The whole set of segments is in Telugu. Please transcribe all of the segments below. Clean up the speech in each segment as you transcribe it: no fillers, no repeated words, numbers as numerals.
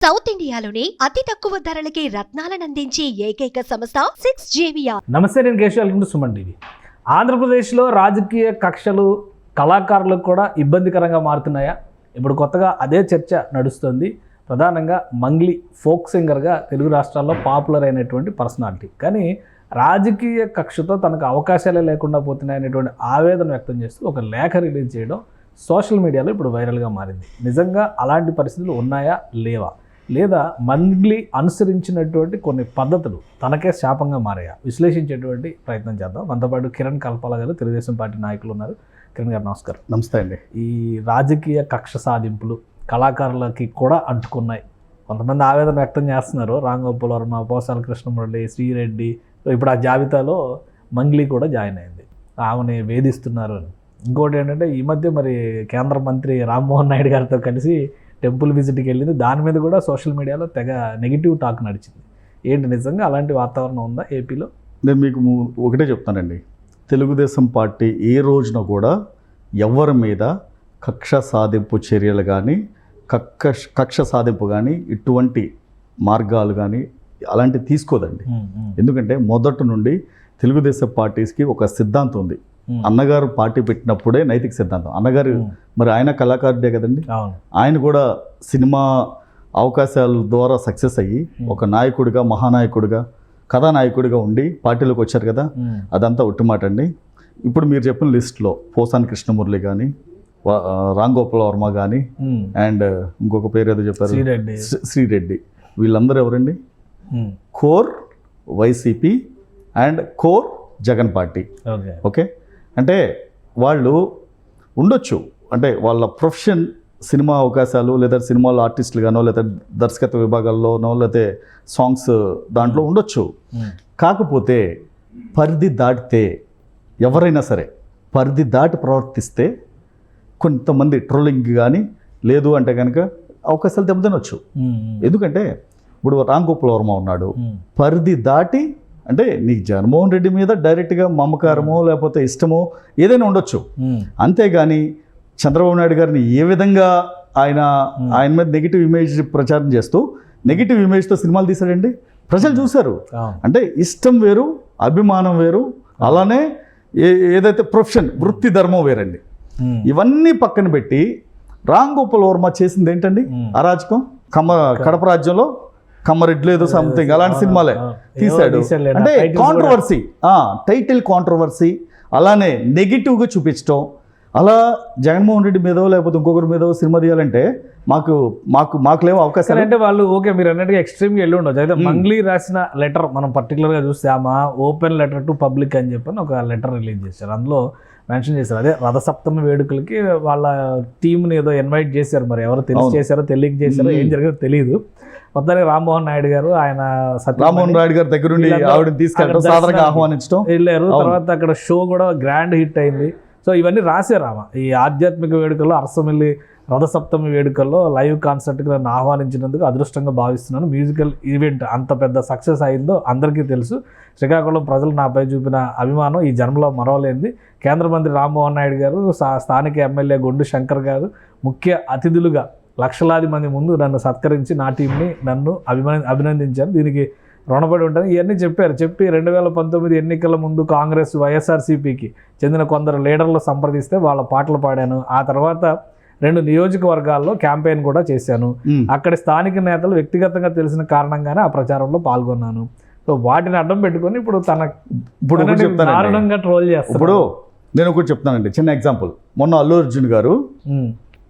సౌత్ ఇండియాలోని అతి తక్కువ ధరలకి రత్నాలను అందించే ఏకైక సంస్థ 6JVR. నమస్తే, నేను Keshav. Welcome to Suman TV. ఆంధ్రప్రదేశ్లో రాజకీయ కక్షలు కళాకారులకు కూడా ఇబ్బందికరంగా మారుతున్నాయా? ఇప్పుడు కొత్తగా అదే చర్చ నడుస్తుంది. ప్రధానంగా మంగ్లీ ఫోక్ సింగర్గా తెలుగు రాష్ట్రాల్లో పాపులర్ అయినటువంటి పర్సనాలిటీ, కానీ రాజకీయ కక్షతో తనకు అవకాశాలే లేకుండా పోతున్నాయనేటువంటి ఆవేదన వ్యక్తం చేస్తూ ఒక లేఖ రిలీజ్ చేయడం సోషల్ మీడియాలో ఇప్పుడు వైరల్గా మారింది. నిజంగా అలాంటి పరిస్థితులు ఉన్నాయా లేవా, లేదా మంగ్లీ అనుసరించినటువంటి కొన్ని పద్ధతులు తనకే శాపంగా మారాయా? విశ్లేషించేటువంటి ప్రయత్నం చేద్దాం. మనతో పాటు కిరణ్ కల్పాల గారు, తెలుగుదేశం పార్టీ నాయకులు ఉన్నారు. కిరణ్ గారు నమస్కారం. నమస్తే అండి. ఈ రాజకీయ కక్ష సాధింపులు కళాకారులకి కూడా అంటుకున్నాయి. కొంతమంది ఆవేదన వ్యక్తం చేస్తున్నారు. రామ్ గోపాల్ వర్మ, పోసాల కృష్ణమురళి, శ్రీరెడ్డి, ఇప్పుడు ఆ జాబితాలో మంగ్లీ కూడా జాయిన్ అయింది. ఆమెని వేధిస్తున్నారు అని. ఇంకోటి ఏంటంటే, ఈ మధ్య మరి కేంద్ర మంత్రి రామ్మోహన్ నాయుడు గారితో కలిసి టెంపుల్ విజిట్కి వెళ్ళింది. దాని మీద కూడా సోషల్ మీడియాలో తెగ నెగిటివ్ టాక్ నడిచింది. ఏంటి, నిజంగా అలాంటి వాతావరణం ఉందా ఏపీలో? నేను మీకు ఒకటే చెప్తానండి. తెలుగుదేశం పార్టీ ఏ రోజున కూడా ఎవరి మీద కక్ష సాధింపు చర్యలు కానీ కక్ష సాధింపు కానీ ఇటువంటి మార్గాలు కానీ అలాంటివి తీసుకోదండి. ఎందుకంటే మొదటి నుండి తెలుగుదేశం పార్టీస్కి ఒక సిద్ధాంతం ఉంది. అన్నగారు పార్టీ పెట్టినప్పుడే నైతిక సిద్ధాంతం. అన్నగారు మరి ఆయన కళాకారుడే కదండి. ఆయన కూడా సినిమా అవకాశాల ద్వారా సక్సెస్ అయ్యి ఒక నాయకుడిగా, మహానాయకుడిగా, కథానాయకుడిగా ఉండి పార్టీలోకి వచ్చారు కదా. అదంతా ఒట్టిమాట అండి. ఇప్పుడు మీరు చెప్పిన లిస్ట్లో పోసాని కృష్ణమురళి కానీ, రామ్ గోపాల్ వర్మ కానీ, అండ్ ఇంకొక పేరు ఏదో చెప్పారు, శ్రీరెడ్డి, వీళ్ళందరూ ఎవరండి? Core YCP and core Jagan party. Okay, అంటే వాళ్ళు ఉండొచ్చు, అంటే వాళ్ళ ప్రొఫెషన్ సినిమా అవకాశాలు, లేదా సినిమాలో ఆర్టిస్టులుగానో, లేదా దర్శకత్వ విభాగాల్లోనో, లేకపోతే సాంగ్స్ దాంట్లో ఉండొచ్చు. కాకపోతే పరిధి దాటితే, ఎవరైనా సరే పరిధి దాటి ప్రవర్తిస్తే కొంతమంది ట్రోలింగ్ కానీ లేదు అంటే కనుక అవకాశాలు దెబ్బతినొచ్చు. ఎందుకంటే ఇప్పుడు రామ్ గోపాల్ వర్మ ఉన్నాడు, పరిధి దాటి, అంటే నీకు జగన్మోహన్ రెడ్డి మీద డైరెక్ట్గా మమకారమో లేకపోతే ఇష్టమో ఏదైనా ఉండొచ్చు. అంతేగాని చంద్రబాబు నాయుడు గారిని ఏ విధంగా ఆయన మీద నెగిటివ్ ఇమేజ్ ప్రచారం చేస్తూ నెగిటివ్ ఇమేజ్తో సినిమాలు తీశాడండి. ప్రజలు చూశారు. అంటే ఇష్టం వేరు, అభిమానం వేరు, అలానే ఏదైతే ప్రొఫెషన్, వృత్తి ధర్మం వేరండి. ఇవన్నీ పక్కన పెట్టి రామ్ గోపాల్ వర్మ చేసింది ఏంటండి? అరాచకం. కడప రాజ్యంలో కమ్మరెడ్లు ఏదో సంథింగ్ అలాంటి సినిమాలే తీశాడు. అంటే కాంట్రవర్సీ, టైటిల్ కాంట్రవర్సీ, అలానే నెగిటివ్గా చూపించడం. అలా జగన్మోహన్ రెడ్డి మీదో లేకపోతే ఇంకొకరి మీదో సినిమా తీయాలంటే మాకు లేవు అవకాశాలు. అంటే వాళ్ళు ఓకే, మీరు అన్నట్టుగా ఎక్స్ట్రీమ్గా వెళ్ళి ఉండొచ్చు. అయితే మంగ్లీ రాసిన లెటర్ మనం పర్టికులర్గా చూస్తే, ఆమె ఓపెన్ లెటర్ టు పబ్లిక్ అని చెప్పని ఒక లెటర్ రిలీజ్ చేశారు. అందులో మెన్షన్ చేశారు, అదే రథసప్తమి వేడుకలకి వాళ్ళ టీంని ఏదో ఇన్వైట్ చేశారు. మరి ఎవరు తెలిసి చేశారో తెలియక చేశారో ఏం జరిగిందో తెలియదు. మొత్తానికి రామ్మోహన్ నాయుడు గారు, ఆయన రామ్మోహన్ నాయుడు గారి దగ్గర నుండి ఆవిడని తీసుకెళ్ళడం, సాధారణంగా ఆహ్వానించడం వెళ్ళారు. తర్వాత అక్కడ షో కూడా గ్రాండ్ హిట్ అయింది. సో ఇవన్నీ రాశారు ఆమె. ఈ ఆధ్యాత్మిక వేడుకల్లో, అరసమిల్లి రథసప్తమి వేడుకల్లో లైవ్ కాన్సర్ట్కి నన్ను ఆహ్వానించినందుకు అదృష్టంగా భావిస్తున్నాను. మ్యూజికల్ ఈవెంట్ అంత పెద్ద సక్సెస్ అయిందో అందరికీ తెలుసు. శ్రీకాకుళం ప్రజలు నాపై చూపిన అభిమానం ఈ జన్మలో మరవలేనిది. కేంద్ర మంత్రి రామ్మోహన్ నాయుడు గారు, స్థానిక ఎమ్మెల్యే గొండు శంకర్ గారు ముఖ్య అతిథులుగా లక్షలాది మంది ముందు నన్ను సత్కరించి నా టీంని నన్ను అభినందించారు. దీనికి రుణపడి ఉంటాను. ఇవన్నీ చెప్పి 2019 ఎన్నికల ముందు కాంగ్రెస్, వైఎస్ఆర్సీపీకి చెందిన కొందరు లీడర్లు సంప్రదిస్తే వాళ్ళ పాటలు పాడాను. ఆ తర్వాత 2 నియోజకవర్గాల్లో క్యాంపెయిన్ కూడా చేశాను. అక్కడి స్థానిక నేతలు వ్యక్తిగతంగా తెలిసిన కారణంగానే ఆ ప్రచారంలో పాల్గొన్నాను. సో వాటిని అడ్డం పెట్టుకొని ఇప్పుడు దారుణంగా ట్రోల్ చేస్తాను. ఇప్పుడు నేను ఒకటి చెప్తానండి, చిన్న ఎగ్జాంపుల్. మొన్న అల్లు అర్జున్ గారు,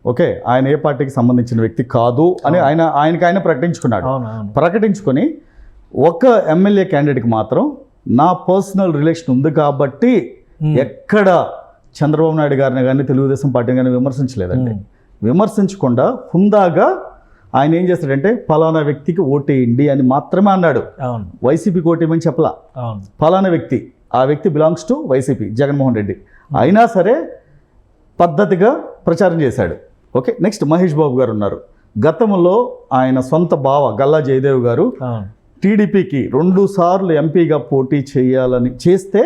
ఓకే, ఆయన ఏ పార్టీకి సంబంధించిన వ్యక్తి కాదు అని ఆయన ప్రకటించుకున్నాడు. ప్రకటించుకొని ఒక ఎమ్మెల్యే క్యాండిడేట్కి మాత్రం నా పర్సనల్ రిలేషన్ ఉంది కాబట్టి ఎక్కడ చంద్రబాబు నాయుడు గారిని కానీ తెలుగుదేశం పార్టీని కానీ విమర్శించలేదండి. విమర్శించకుండా హుందాగా ఆయన ఏం చేస్తాడంటే, ఫలానా వ్యక్తికి ఓటేయండి అని మాత్రమే అన్నాడు. వైసీపీకి ఓటేయమని చెప్పలా. ఫలానా వ్యక్తి, ఆ వ్యక్తి belongs to YCP, Jaganmohan Reddy. అయినా సరే పద్ధతిగా ప్రచారం చేశాడు. ఓకే, నెక్స్ట్ మహేష్ బాబు గారు ఉన్నారు. గతంలో ఆయన సొంత బావ గల్లా జయదేవ్ గారు టీడీపీకి 2 సార్లు ఎంపీగా పోటీ చేస్తే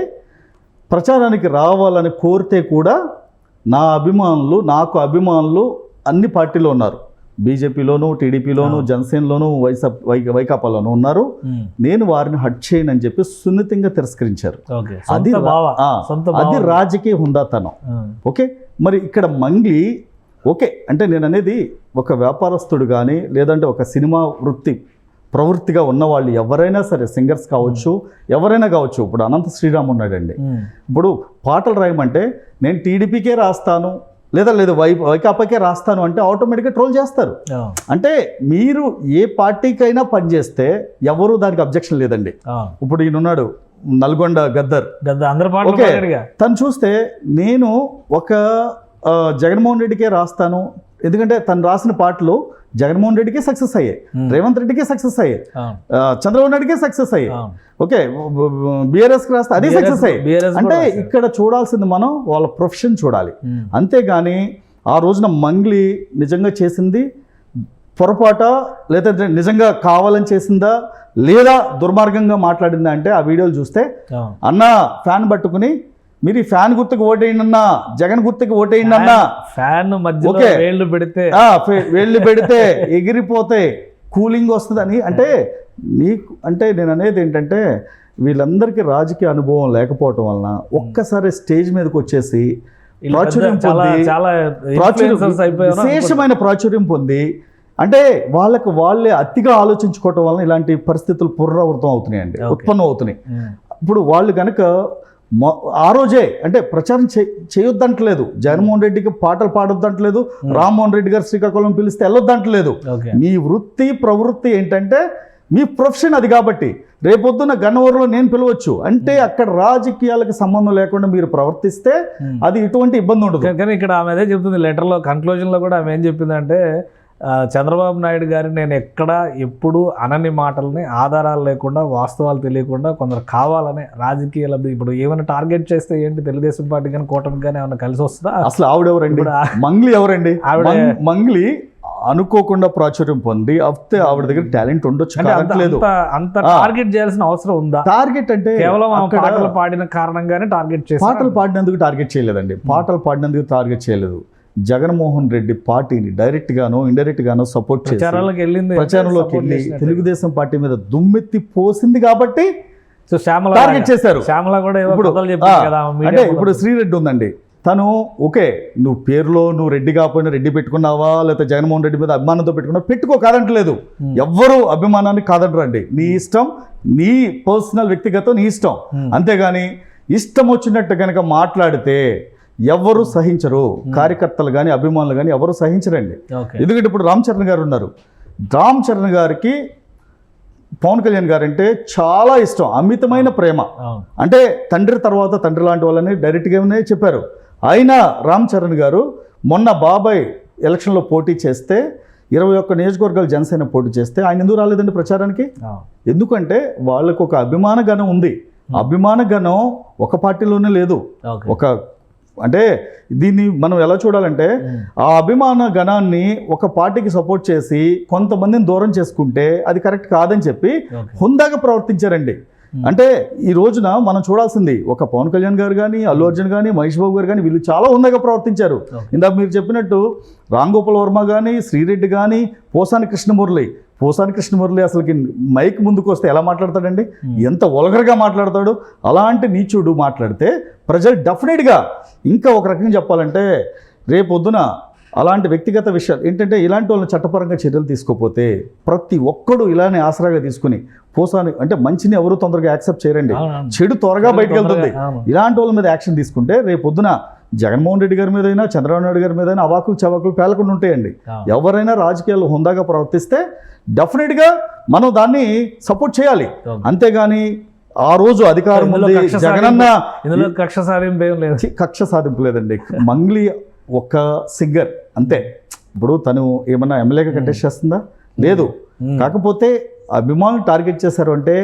ప్రచారానికి రావాలని కోరితే కూడా నాకు అభిమానులు అన్ని పార్టీలో ఉన్నారు. బీజేపీలోను, టీడీపీలోను, జనసేనలోను, వైకాపాలోను ఉన్నారు. నేను వారిని హట్ చేయనని చెప్పి సున్నితంగా తిరస్కరించారు. అది రాజకీయ హుందాతనం. ఓకే, మరి ఇక్కడ మంగ్లీ ఓకే అంటే నేను అనేది ఒక వ్యాపారస్తుడు కానీ లేదంటే ఒక సినిమా ప్రవృత్తిగా ఉన్నవాళ్ళు ఎవరైనా సరే, సింగర్స్ కావచ్చు, ఎవరైనా కావచ్చు. ఇప్పుడు అనంత శ్రీరామ్ ఉన్నాడండి. ఇప్పుడు పాటలు రాయమంటే నేను టీడీపీకే రాస్తాను లేదా వైకాపాకే రాస్తాను అంటే ఆటోమేటిక్గా ట్రోల్ చేస్తారు. అంటే మీరు ఏ పార్టీకైనా పనిచేస్తే ఎవరు దానికి అబ్జెక్షన్ లేదండి. ఇప్పుడు ఈయనున్నాడు నల్గొండ గద్దర్, ఓకే, తను చూస్తే నేను ఒక జగన్మోహన్ రెడ్డికే రాస్తాను, ఎందుకంటే తను రాసిన పాటలు జగన్మోహన్ రెడ్డికే సక్సెస్ అయ్యాయి, రేవంత్ రెడ్డికే సక్సెస్ అయ్యాయి, చంద్రబాబు నాయుడికే సక్సెస్ అయ్యాయి. ఓకే, బీఆర్ఎస్కి రాస్తే అదే సక్సెస్ అయ్యాయి. అంటే ఇక్కడ చూడాల్సింది మనం వాళ్ళ ప్రొఫెషన్ చూడాలి. అంతేగాని ఆ రోజున మంగ్లీ నిజంగా చేసింది పొరపాట లేదా నిజంగా కావాలని చేసిందా లేదా దుర్మార్గంగా మాట్లాడిందా అంటే ఆ వీడియోలు చూస్తే అన్న ఫ్యాన్ పట్టుకుని మీరు ఈ ఫ్యాన్ గుర్తుకు ఓటేయండి అన్నా, జగన్ గుర్తుకు ఓటేయండి అన్నా, ఫ్యాన్ మధ్యలో వేళ్ళు పెడితే ఎగిరిపోతే కూలింగ్ వస్తుందని. అంటే నీకు అంటే నేను అనేది ఏంటంటే వీళ్ళందరికీ రాజకీయ అనుభవం లేకపోవటం వలన ఒక్కసారి స్టేజ్ మీదకి వచ్చేసి ప్రాచుర్యం విశేషమైన ప్రాచుర్యం పొంది అంటే వాళ్ళే అతిగా ఆలోచించుకోవటం వలన ఇలాంటి పరిస్థితులు పునరావృతం అవుతున్నాయండి, ఉత్పన్నం అవుతున్నాయి. ఇప్పుడు వాళ్ళు కనుక ఆ రోజే అంటే ప్రచారం చేయొద్దంటలేదు, జగన్మోహన్ రెడ్డికి పాటలు పాడొద్దంటలేదు, రామ్మోహన్ రెడ్డి గారు శ్రీకాకుళం పిలిస్తే వెళ్ళొద్దంటలేదు. మీ వృత్తి ప్రవృత్తి ఏంటంటే మీ ప్రొఫెషన్ అది. కాబట్టి రేపొద్దున గన్నవరంలో నేను పిలవచ్చు అంటే అక్కడ రాజకీయాలకు సంబంధం లేకుండా మీరు ప్రవర్తిస్తే అది ఇటువంటి ఇబ్బంది ఉండదు. కానీ ఇక్కడ ఆమె అదే చెప్తుంది లెటర్లో, కన్క్లూజన్లో కూడా ఆమె ఏం చెప్పిందంటే చంద్రబాబు నాయుడు గారు నేను ఎక్కడ ఎప్పుడు అనని మాటలని ఆధారాలు లేకుండా వాస్తవాలు తెలియకుండా కొందరు కావాలనే రాజకీయ లబ్ధి. ఇప్పుడు ఏమైనా టార్గెట్ చేస్తే ఏంటి తెలుగుదేశం పార్టీ కానీ కూటమికి కానీ ఏమైనా కలిసి వస్తుందా? అసలు ఆవిడెవరండి? మంగ్లీ ఎవరండి? మంగ్లీ అనుకోకుండా ప్రాచుర్యం పొంది అయితే ఆవిడ దగ్గర టాలెంట్ ఉండొచ్చు, అంత టార్గెట్ చేయాల్సిన అవసరం ఉందా? టార్గెట్ అంటే కేవలం పాటలు పాడిన కారణంగానే టార్గెట్ చేసి, పాటలు పాడినందుకు టార్గెట్ చేయలేదండి. పాటలు పాడినందుకు టార్గెట్ చేయలేదు. జగన్మోహన్ రెడ్డి పార్టీని డైరెక్ట్ గానో ఇండైరెక్ట్ గానో సపోర్ట్ చేసి ప్రచారంలోకి వెళ్ళి తెలుగుదేశం పార్టీ మీద దుమ్మెత్తి పోసింది కాబట్టి టార్గెట్ చేశారు. అంటే ఇప్పుడు శ్రీరెడ్డి ఉందండి, తను ఓకే నువ్వు పేరులో నువ్వు రెడ్డి కాకపోయినా రెడ్డి పెట్టుకున్నావా లేకపోతే జగన్మోహన్ రెడ్డి మీద అభిమానంతో పెట్టుకున్నావు, పెట్టుకో, కాదంటలేదు. ఎవ్వరూ అభిమానాన్ని కాదంటారండి, నీ ఇష్టం, నీ పర్సనల్ వ్యక్తిగతం నీ ఇష్టం. అంతేగాని ఇష్టం వచ్చినట్టు కనుక మాట్లాడితే ఎవరు సహించరు, కార్యకర్తలు కానీ అభిమానులు కానీ ఎవరు సహించరండి. ఎందుకంటే ఇప్పుడు రామ్ చరణ్ గారు ఉన్నారు, రామ్ చరణ్ గారికి పవన్ కళ్యాణ్ గారు అంటే చాలా ఇష్టం, అమితమైన ప్రేమ. అంటే తండ్రి తర్వాత తండ్రి లాంటి వాళ్ళని డైరెక్ట్గానే చెప్పారు. అయినా రామ్ చరణ్ గారు మొన్న బాబాయ్ ఎలక్షన్లో పోటీ చేస్తే 21 నియోజకవర్గాలు జనసేన పోటీ చేస్తే ఆయన ఎందుకు రాలేదండి ప్రచారానికి? ఎందుకంటే వాళ్ళకు ఒక అభిమాన గణం ఉంది. అభిమాన గణం ఒక పార్టీలోనే లేదు. అంటే దీన్ని మనం ఎలా చూడాలంటే ఆ అభిమాన గణాన్ని ఒక పార్టీకి సపోర్ట్ చేసి కొంతమందిని దూరం చేసుకుంటే అది కరెక్ట్ కాదని చెప్పి హుందాగా ప్రవర్తించారండి. అంటే ఈ రోజున మనం చూడాల్సింది ఒక పవన్ కళ్యాణ్ గారు కానీ అల్లు అర్జున్ కానీ మహేష్ బాబు గారు కానీ వీళ్ళు చాలా హుందాగా ప్రవర్తించారు. ఇందాక మీరు చెప్పినట్టు రామ్ గోపాల్ వర్మ కానీ శ్రీరెడ్డి కానీ పోసాని కృష్ణమురళి అసలుకి మైక్ ముందుకు వస్తే ఎలా మాట్లాడతాడండి, ఎంత వల్గర్గా మాట్లాడతాడు. అలాంటి నీచుడు మాట్లాడితే ప్రజలు డెఫినెట్గా ఇంకా ఒక రకంగా చెప్పాలంటే రేపొద్దున అలాంటి వ్యక్తిగత విషయాలు ఏంటంటే ఇలాంటి వాళ్ళని చట్టపరంగా చర్యలు తీసుకోకపోతే ప్రతి ఒక్కడు ఇలానే ఆసరాగా తీసుకుని పోసాని అంటే మంచిని ఎవరు తొందరగా యాక్సెప్ట్ చేయరండి, చెడు త్వరగా బయటకు వెళ్తుంది. ఇలాంటి వాళ్ళ మీద యాక్షన్ తీసుకుంటే రేపొద్దున జగన్మోహన్ రెడ్డి గారి మీద అయినా చంద్రబాబు నాయుడు గారి మీద అయినా అవాకులు చవాకులు పేలకుండా ఉంటాయండి. ఎవరైనా రాజకీయాల్లో హుందాగా ప్రవర్తిస్తే డెఫినెట్గా మనం దాన్ని సపోర్ట్ చేయాలి. అంతేగాని ఆ రోజు అధికారం ఉంది జగనన్న కక్ష సాధింపు లేదండి. మంగ్లీ ఒక సింగర్ అంతే. ఇప్పుడు తను ఏమన్నా ఎమ్మెల్యేగా కంటెస్ట్ చేస్తుందా? లేదు. కాకపోతే అభిమానులు టార్గెట్ చేశారు అంటే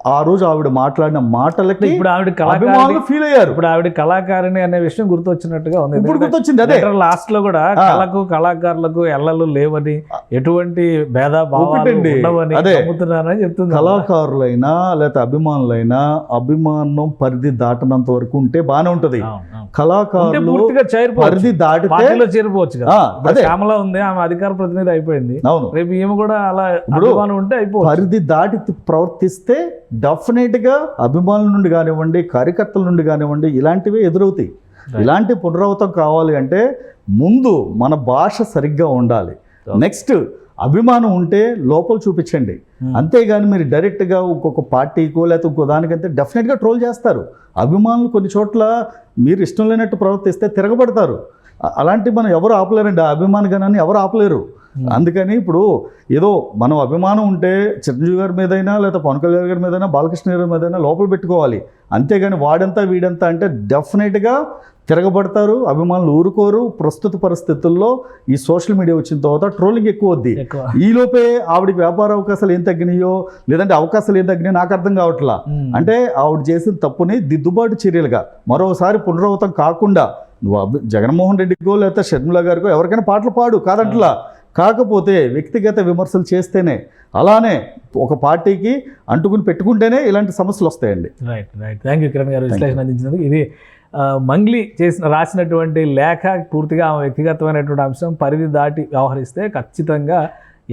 ఆ రోజు ఆవిడ మాట్లాడిన మాటలకి ఇప్పుడు ఆవిడ అభిమానులు కళాకారిణి ఫీల్ అయ్యారు. ఇప్పుడు ఆవిడ కళాకారిణి అనే విషయం గుర్తొచ్చినట్టుగా ఉంది. ఇప్పుడు గుర్తొచ్చింది అదే. లాస్ట్ లో కూడా కళకు కళాకారులకు ఎల్లలు లేవని, ఎటువంటి భేదభావాలు ఒకటండి, ఉండవని అదే. నమ్ముతున్నారని చెప్తుంది. కళాకారులైనా లేకపోతే అభిమానులైనా అభిమానం పరిధి దాటనంత వరకు ఉంటే బానే ఉంటది. కళాకారులు పూర్తిగా పరిధి దాటితే పార్టీలో చేరిపోవచ్చు కదా. ఇప్పుడు అదే. శ్యామల ఉంది, ఆమె అధికార ప్రతినిధి అయిపోయింది. అవును, రేపు ఈమె కూడా అలా ఇప్పుడు అభిమానం ఉంటే అయిపోవచ్చు. పరిధి దాటి ప్రవర్తిస్తే డెఫినెట్గా అభిమానుల నుండి కానివ్వండి, కార్యకర్తల నుండి కానివ్వండి, ఇలాంటివే ఎదురవుతాయి. ఇలాంటి పునరావృతం కావాలి అంటే ముందు మన భాష సరిగ్గా ఉండాలి. నెక్స్ట్ అభిమానం ఉంటే లోపల చూపించండి. అంతేగాని మీరు డైరెక్ట్గా ఇంకొక పార్టీకో లేకపోతే ఇంకో దానికంటే డెఫినెట్గా ట్రోల్ చేస్తారు. అభిమానులు కొన్ని చోట్ల మీరు ఇష్టం లేనట్టు ప్రవర్తిస్తే తిరగబడతారు. అలాంటి మనం ఎవరు ఆపలేరండి. ఆ అభిమానగణాన్ని ఎవరు ఆపలేరు. అందుకని ఇప్పుడు ఏదో మనం అభిమానం ఉంటే చిరంజీవి గారి మీదైనా లేదా పవన్ కళ్యాణ్ గారి మీదైనా బాలకృష్ణ గారి మీదైనా లోపల పెట్టుకోవాలి. అంతేగాని వాడంతా వీడంతా అంటే డెఫినెట్గా తిరగబడతారు. అభిమానులు ఊరుకోరు. ప్రస్తుత పరిస్థితుల్లో ఈ సోషల్ మీడియా వచ్చిన తర్వాత ట్రోలింగ్ ఎక్కువ వద్ది. ఈలోపే ఆవిడకి వ్యాపార అవకాశాలు ఏం తగ్గినాయో లేదంటే అవకాశాలు ఏం తగ్గినాయో నాకు అర్థం కావట్లా. అంటే ఆవిడ చేసిన తప్పుని దిద్దుబాటు చర్యలుగా మరోసారి పునరావృతం కాకుండా నువ్వు జగన్మోహన్ రెడ్డికో లేకపోతే షర్మిల గారికో ఎవరికైనా పాటలు పాడు కాదంట్లా. కాకపోతే వ్యక్తిగత విమర్శలు చేస్తేనే, అలానే ఒక పార్టీకి అంటుకుని పెట్టుకుంటేనే ఇలాంటి సమస్యలు వస్తాయండి. Right right thank you Kiran గారు విశ్లేషణ అందించినందుకు. ఇది మంగ్లీ రాసినటువంటి లేఖ పూర్తిగా ఆమె వ్యక్తిగతమైనటువంటి అంశం. పరిధి దాటి వ్యవహరిస్తే ఖచ్చితంగా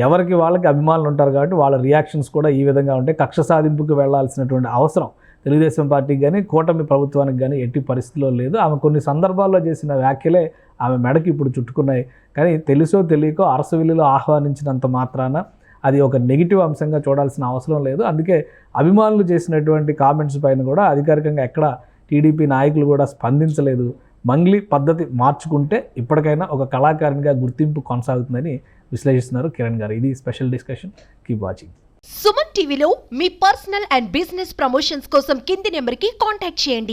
ఎవరికి వాళ్ళకి అభిమానులు ఉంటారు కాబట్టి వాళ్ళ రియాక్షన్స్ కూడా ఈ విధంగా ఉంటాయి. కక్ష సాధింపుకు వెళ్లాల్సినటువంటి అవసరం తెలుగుదేశం పార్టీకి కానీ కూటమి ప్రభుత్వానికి కానీ ఎట్టి పరిస్థితిలో లేదు. ఆమె కొన్ని సందర్భాల్లో చేసిన వ్యాఖ్యలే ఆమె మెడకి ఇప్పుడు చుట్టుకున్నాయి. కానీ తెలుసో తెలియకో అరసవిల్లులో ఆహ్వానించినంత మాత్రాన అది ఒక నెగిటివ్ అంశంగా చూడాల్సిన అవసరం లేదు. అందుకే అభిమానులు చేసినటువంటి కామెంట్స్ పైన కూడా అధికారికంగా ఎక్కడ టీడీపీ నాయకులు కూడా స్పందించలేదు. మంగ్లీ పద్ధతి మార్చుకుంటే ఇప్పటికైనా ఒక కళాకారునిగా గుర్తింపు కొనసాగుతుందని విశ్లేషిస్తున్నారు కిరణ్ గారు. ఇది special discussion. Keep watching. Suman టీవీలో మీ పర్సనల్ అండ్ బిజినెస్ ప్రమోషన్స్ కోసం కింది నెంబర్కి కాంటాక్ట్ చేయండి.